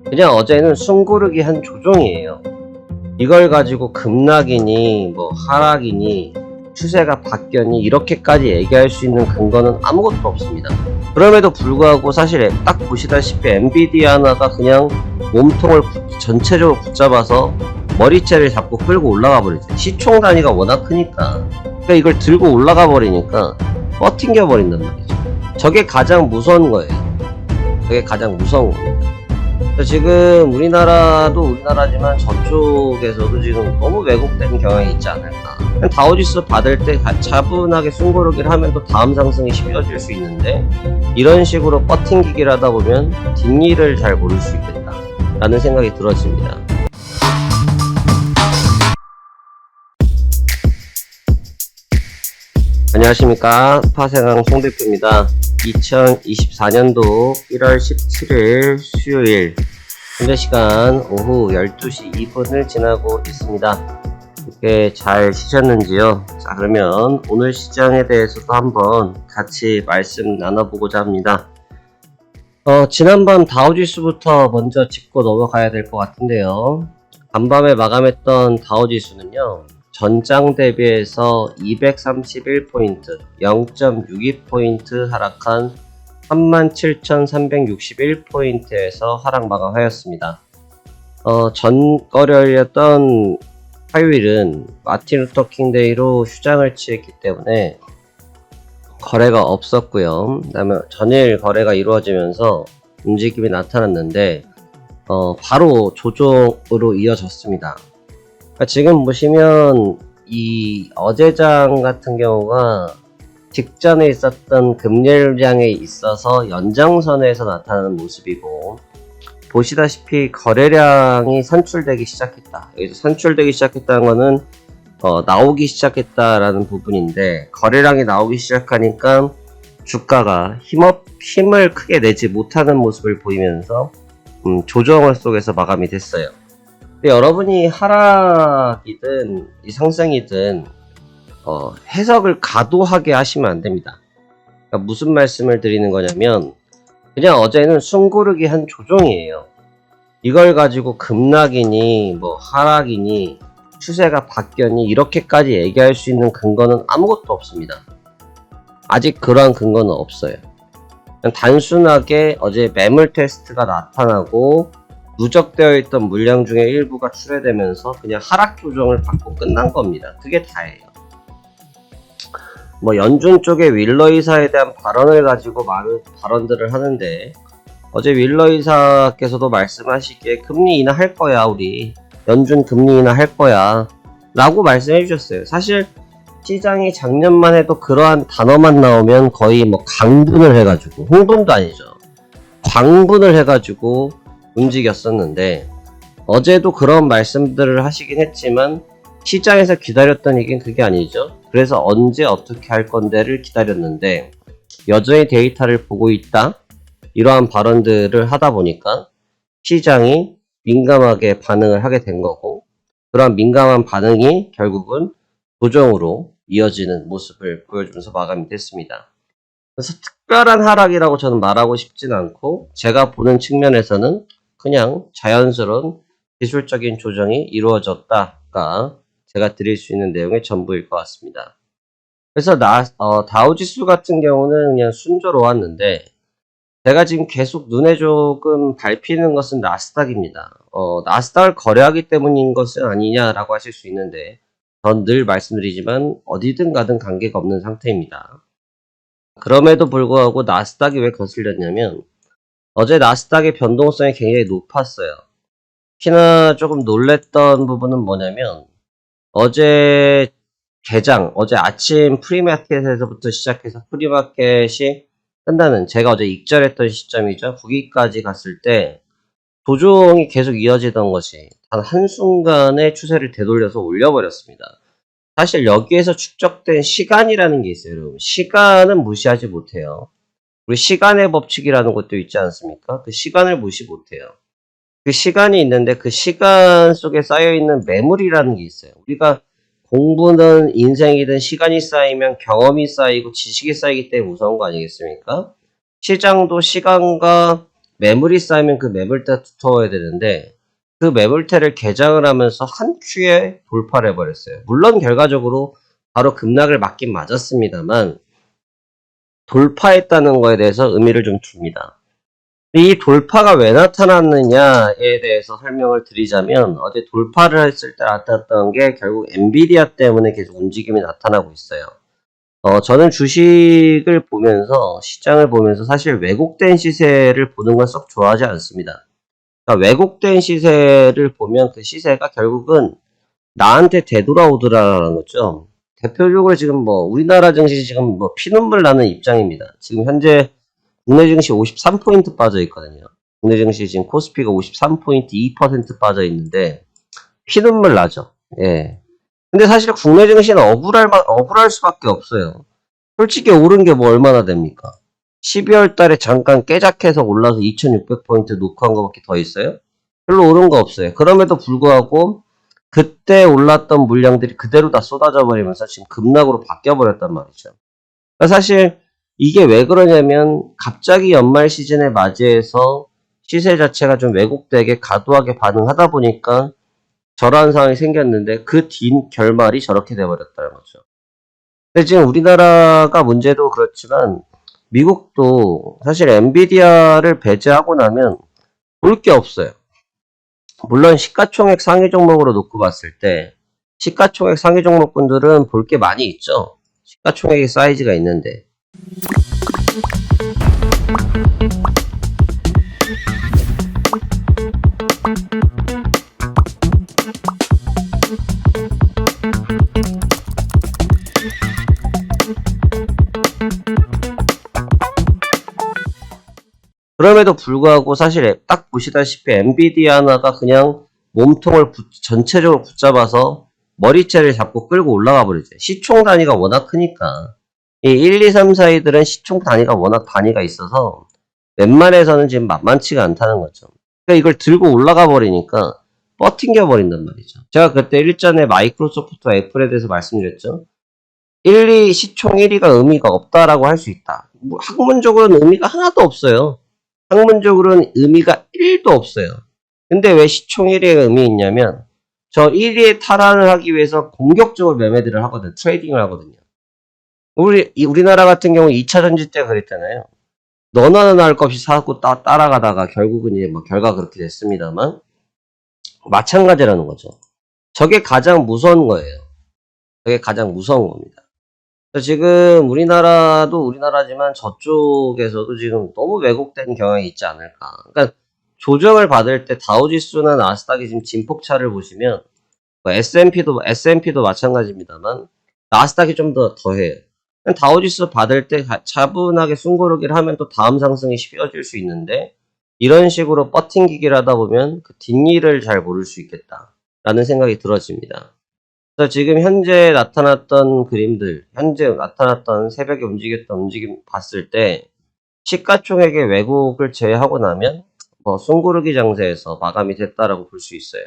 그냥 어제는 숨고르기 한 조종이에요. 이걸 가지고 급락이니 뭐 하락이니 추세가 바뀌었니 이렇게까지 얘기할 수 있는 근거는 아무것도 없습니다. 그럼에도 불구하고 사실 딱 보시다시피 엔비디아 하나가 그냥 몸통을 전체적으로 붙잡아서 머리채를 잡고 끌고 올라가 버리죠. 시총 단위가 워낙 크니까. 그러니까 이걸 들고 올라가 버리니까 뻗팅겨 버린단 말이죠. 저게 가장 무서운 거예요. 저게 가장 무서운 겁니다. 지금 우리나라도 우리나라지만 저쪽에서도 지금 너무 왜곡된 경향이 있지 않을까. 다우지수 받을 때 차분하게 숨고르기를 하면 또 다음 상승이 쉬워질 수 있는데, 이런 식으로 버팅기기를 하다 보면 뒷일을 잘 모를 수 있겠다 라는 생각이 들어집니다. 안녕하십니까, 파생왕 송대표입니다. 2024년도 1월 17일 수요일 현재 시간 오후 12시 2분을 지나고 있습니다. 이렇게 잘 쉬셨는지요? 자, 그러면 오늘 시장에 대해서도 한번 같이 말씀 나눠보고자 합니다. 지난밤 다우지수부터 먼저 짚고 넘어가야 될 것 같은데요. 간밤에 마감했던 다우지수는요, 전장 대비해서 231포인트, 0.62포인트 하락한 37,361포인트에서 하락 마감하였습니다. 전거래였던 화요일은 마틴 루터 킹 데이로 휴장을 취했기 때문에 거래가 없었고요. 그다음에 전일 거래가 이루어지면서 움직임이 나타났는데 바로 조정으로 이어졌습니다. 지금 보시면 이 어제장 같은 경우가 직전에 있었던 금일장에 있어서 연장선에서 나타나는 모습이고, 보시다시피 거래량이 산출되기 시작했다. 여기서 산출되기 시작했다는 거는 나오기 시작했다라는 부분인데, 거래량이 나오기 시작하니까 주가가 힘을 크게 내지 못하는 모습을 보이면서 조정을 속에서 마감이 됐어요. 근데 여러분이 하락이든 이 상승이든 해석을 과도하게 하시면 안 됩니다. 그러니까 무슨 말씀을 드리는 거냐면, 그냥 어제는 숨고르기 한 조종이에요. 이걸 가지고 급락이니 뭐 하락이니 추세가 바뀌었니 이렇게까지 얘기할 수 있는 근거는 아무것도 없습니다. 아직 그러한 근거는 없어요. 그냥 단순하게 어제 매물 테스트가 나타나고 누적되어 있던 물량 중에 일부가 출회되면서 그냥 하락 조정을 받고 끝난 겁니다. 그게 다예요. 뭐 연준 쪽에 윌러 이사에 대한 발언을 가지고 많은 발언들을 하는데, 어제 윌러 이사께서도 말씀하시기에 금리 인하할 거야, 우리 연준 금리 인하할 거야 라고 말씀해 주셨어요. 사실 시장이 작년만 해도 그러한 단어만 나오면 거의 뭐 강분을 해가지고, 홍분도 아니죠, 광분을 해가지고 움직였었는데, 어제도 그런 말씀들을 하시긴 했지만 시장에서 기다렸던 얘기는 그게 아니죠. 그래서 언제 어떻게 할 건데를 기다렸는데 여전히 데이터를 보고 있다, 이러한 발언들을 하다 보니까 시장이 민감하게 반응을 하게 된 거고, 그러한 민감한 반응이 결국은 조정으로 이어지는 모습을 보여주면서 마감이 됐습니다. 그래서 특별한 하락이라고 저는 말하고 싶진 않고, 제가 보는 측면에서는 그냥 자연스러운 기술적인 조정이 이루어졌다가 제가 드릴 수 있는 내용의 전부일 것 같습니다. 그래서 다우지수 같은 경우는 그냥 순조로 왔는데, 제가 지금 계속 눈에 조금 밟히는 것은 나스닥입니다. 나스닥을 거래하기 때문인 것은 아니냐라고 하실 수 있는데, 전 늘 말씀드리지만 어디든 가든 관계가 없는 상태입니다. 그럼에도 불구하고 나스닥이 왜 거슬렸냐면, 어제 나스닥의 변동성이 굉장히 높았어요. 특히나 조금 놀랬던 부분은 뭐냐면, 어제 아침 프리마켓에서부터 시작해서 프리마켓이 끝나는, 제가 어제 익절했던 시점이죠. 9기까지 갔을 때 조정이 계속 이어지던 것이 단 한순간에 추세를 되돌려서 올려버렸습니다. 사실 여기에서 축적된 시간이라는 게 있어요, 여러분. 시간은 무시하지 못해요. 우리 시간의 법칙이라는 것도 있지 않습니까? 그 시간을 무시 못해요. 그 시간이 있는데 그 시간 속에 쌓여있는 매물이라는 게 있어요. 우리가 공부는 인생이든 시간이 쌓이면 경험이 쌓이고 지식이 쌓이기 때문에 무서운 거 아니겠습니까? 시장도 시간과 매물이 쌓이면 그 매물대 두터워야 되는데 그 매물대를 개장을 하면서 한 큐에 돌파를 해버렸어요. 물론 결과적으로 바로 급락을 맞긴 맞았습니다만 돌파했다는 거에 대해서 의미를 좀 둡니다. 이 돌파가 왜 나타났느냐에 대해서 설명을 드리자면 어제 돌파를 했을 때 나타났던 게 결국 엔비디아 때문에 계속 움직임이 나타나고 있어요. 저는 주식을 보면서 시장을 보면서 사실 왜곡된 시세를 보는 건 썩 좋아하지 않습니다. 그러니까 왜곡된 시세를 보면 그 시세가 결국은 나한테 되돌아오더라라는 거죠. 대표적으로 지금 뭐 우리나라 증시 지금 뭐 피눈물 나는 입장입니다. 지금 현재 국내 증시 53포인트 빠져 있거든요. 국내 증시 지금 코스피가 53포인트 2% 빠져 있는데 피눈물 나죠. 예. 근데 사실 국내 증시는 억울할 수밖에 없어요. 솔직히 오른 게 뭐 얼마나 됩니까? 12월 달에 잠깐 깨작해서 올라서 2600포인트 녹화한 거밖에 더 있어요? 별로 오른 거 없어요. 그럼에도 불구하고 그때 올랐던 물량들이 그대로 다 쏟아져 버리면서 지금 급락으로 바뀌어 버렸단 말이죠. 그러니까 사실 이게 왜 그러냐면 갑자기 연말 시즌에 맞이해서 시세 자체가 좀 왜곡되게 과도하게 반응하다 보니까 저러한 상황이 생겼는데 그 뒤 결말이 저렇게 돼버렸다는 거죠. 근데 지금 우리나라가 문제도 그렇지만 미국도 사실 엔비디아를 배제하고 나면 볼 게 없어요. 물론 시가총액 상위 종목으로 놓고 봤을 때 시가총액 상위 종목군들은 볼 게 많이 있죠. 시가총액의 사이즈가 있는데 그럼에도 불구하고 사실 딱 보시다시피 엔비디아 하나가 그냥 몸통을 전체적으로 붙잡아서 머리채를 잡고 끌고 올라가 버리죠. 시총 단위가 워낙 크니까. 이 1, 2, 3, 4위들은 시총 단위가 워낙 단위가 있어서 웬만해서는 지금 만만치가 않다는 거죠. 그러니까 이걸 들고 올라가 버리니까 뻗팅겨 버린단 말이죠. 제가 그때 일전에 마이크로소프트와 애플에 대해서 말씀드렸죠. 1, 2 시총 1위가 의미가 없다라고 할 수 있다. 뭐 학문적으로는 의미가 하나도 없어요. 학문적으로는 의미가 1도 없어요. 근데 왜 시총 1위의 의미 있냐면 저 1위에 탈환을 하기 위해서 공격적으로 매매들을 하거든. 트레이딩을 하거든요. 우리나라 같은 경우 2차 전지 때 그랬잖아요. 너나 나나 할 것 없이 사고 따라가다가 결국은 이제 뭐 결과 그렇게 됐습니다만 마찬가지라는 거죠. 저게 가장 무서운 거예요. 저게 가장 무서운 겁니다. 지금 우리나라도 우리나라지만 저쪽에서도 지금 너무 왜곡된 경향이 있지 않을까. 그러니까 조정을 받을 때 다우지수나 나스닥이 지금 진폭차를 보시면 뭐 S&P도 마찬가지입니다만 나스닥이 좀 더 더해요. 다우지수 받을 때 차분하게 숨고르기를 하면 또 다음 상승이 쉬워질 수 있는데 이런 식으로 버팅기기를 하다 보면 그 뒷일을 잘 모를 수 있겠다라는 생각이 들어집니다. 그래서 지금 현재 나타났던 그림들, 현재 나타났던 새벽에 움직였던 움직임 봤을 때 시가총액의 왜곡을 제외하고 나면 뭐 숨고르기 장세에서 마감이 됐다라고 볼 수 있어요.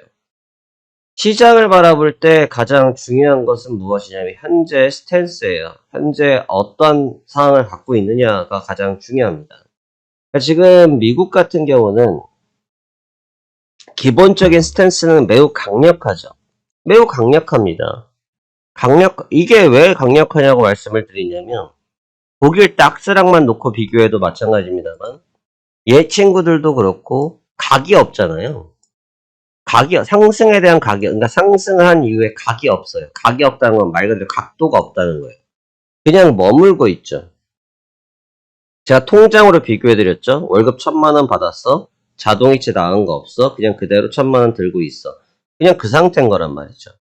시장을 바라볼 때 가장 중요한 것은 무엇이냐면 현재 스탠스예요. 현재 어떤 상황을 갖고 있느냐가 가장 중요합니다. 그러니까 지금 미국 같은 경우는 기본적인 스탠스는 매우 강력하죠. 매우 강력합니다. 이게 왜 강력하냐고 말씀을 드리냐면 독일 닥스랑만 놓고 비교해도 마찬가지입니다만 얘 친구들도 그렇고 각이 없잖아요. 상승에 대한 그러니까 상승을 한 이후에 각이 없어요. 각이 없다는 건 말 그대로 각도가 없다는 거예요. 그냥 머물고 있죠. 제가 통장으로 비교해드렸죠. 월급 1000만원 받았어. 자동이체 나간 거 없어. 그냥 그대로 1000만원 들고 있어. 그냥 그 상태인 거란 말이죠.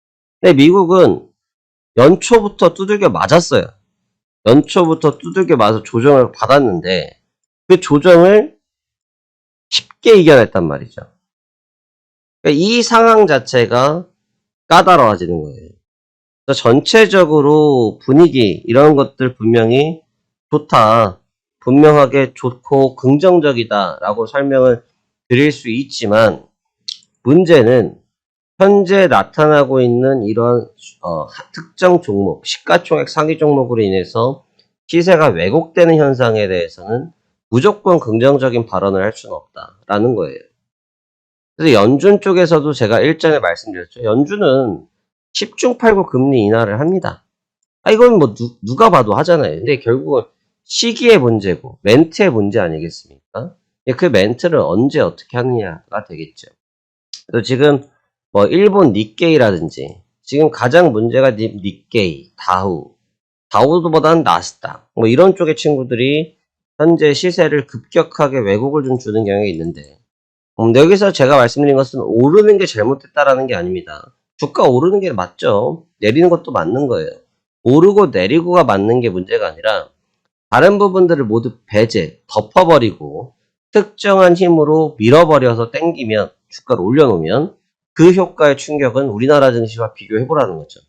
근데 미국은 연초부터 두들겨 맞았어요. 연초부터 두들겨 맞아서 조정을 받았는데 그 조정을 쉽게 이겨냈단 말이죠. 그러니까 이 상황 자체가 까다로워지는 거예요. 그래서 전체적으로 분위기 이런 것들 분명히 좋다. 분명하게 좋고 긍정적이다 라고 설명을 드릴 수 있지만 문제는 현재 나타나고 있는 이런 특정 종목, 시가총액 상위 종목으로 인해서 시세가 왜곡되는 현상에 대해서는 무조건 긍정적인 발언을 할 수는 없다라는 거예요. 그래서 연준 쪽에서도 제가 일전에 말씀드렸죠. 연준은 10중 8구 금리 인하를 합니다. 이건 뭐 누가 봐도 하잖아요. 근데 결국은 시기의 문제고 멘트의 문제 아니겠습니까? 그 멘트를 언제 어떻게 하느냐가 되겠죠. 그래서 지금 뭐 일본 니케이라든지 지금 가장 문제가 니케이, 다우보다는 나스닥 뭐 이런 쪽의 친구들이 현재 시세를 급격하게 왜곡을 좀 주는 경향이 있는데 여기서 제가 말씀드린 것은 오르는 게 잘못됐다라는 게 아닙니다. 주가 오르는 게 맞죠. 내리는 것도 맞는 거예요. 오르고 내리고가 맞는 게 문제가 아니라 다른 부분들을 모두 배제, 덮어버리고 특정한 힘으로 밀어버려서 땡기면 주가를 올려놓으면 그 효과의 충격은 우리나라 증시와 비교해보라는 거죠.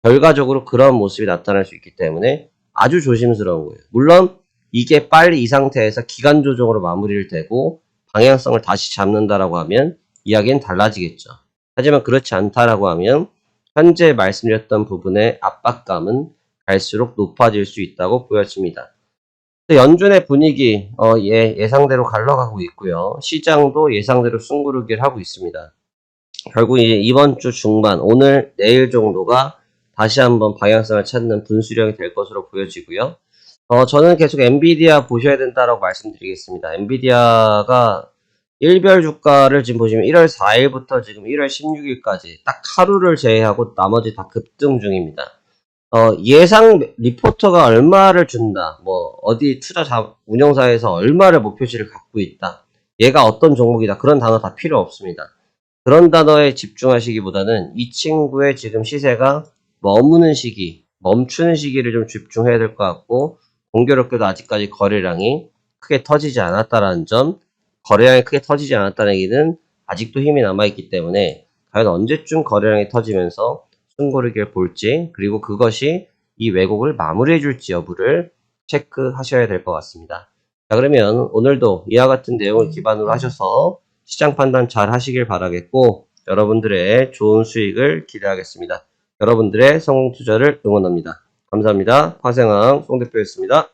결과적으로 그런 모습이 나타날 수 있기 때문에 아주 조심스러운 거예요. 물론 이게 빨리 이 상태에서 기간 조정으로 마무리를 되고 방향성을 다시 잡는다라고 하면 이야기는 달라지겠죠. 하지만 그렇지 않다라고 하면 현재 말씀드렸던 부분의 압박감은 갈수록 높아질 수 있다고 보여집니다. 연준의 분위기 예상대로 갈러가고 있고요. 시장도 예상대로 숨고르기를 하고 있습니다. 결국 이제 이번 주 중반 오늘 내일 정도가 다시 한번 방향성을 찾는 분수령이 될 것으로 보여지고요. 저는 계속 엔비디아 보셔야 된다라고 말씀드리겠습니다. 엔비디아가 일별 주가를 지금 보시면 1월 4일부터 지금 1월 16일까지 딱 하루를 제외하고 나머지 다 급등 중입니다. 예상 리포터가 얼마를 준다, 뭐, 어디 운영사에서 얼마를 목표치를 갖고 있다, 얘가 어떤 종목이다, 그런 단어 다 필요 없습니다. 그런 단어에 집중하시기보다는 이 친구의 지금 시세가 머무는 시기, 멈추는 시기를 좀 집중해야 될 것 같고, 공교롭게도 아직까지 거래량이 크게 터지지 않았다는 점, 거래량이 크게 터지지 않았다는 얘기는 아직도 힘이 남아있기 때문에 과연 언제쯤 거래량이 터지면서 숨고르기를 볼지, 그리고 그것이 이 왜곡을 마무리해 줄지 여부를 체크하셔야 될 것 같습니다. 자, 그러면 오늘도 이와 같은 내용을 기반으로 하셔서 시장 판단 잘 하시길 바라겠고, 여러분들의 좋은 수익을 기대하겠습니다. 여러분들의 성공 투자를 응원합니다. 감사합니다. 화생왕 송 대표였습니다.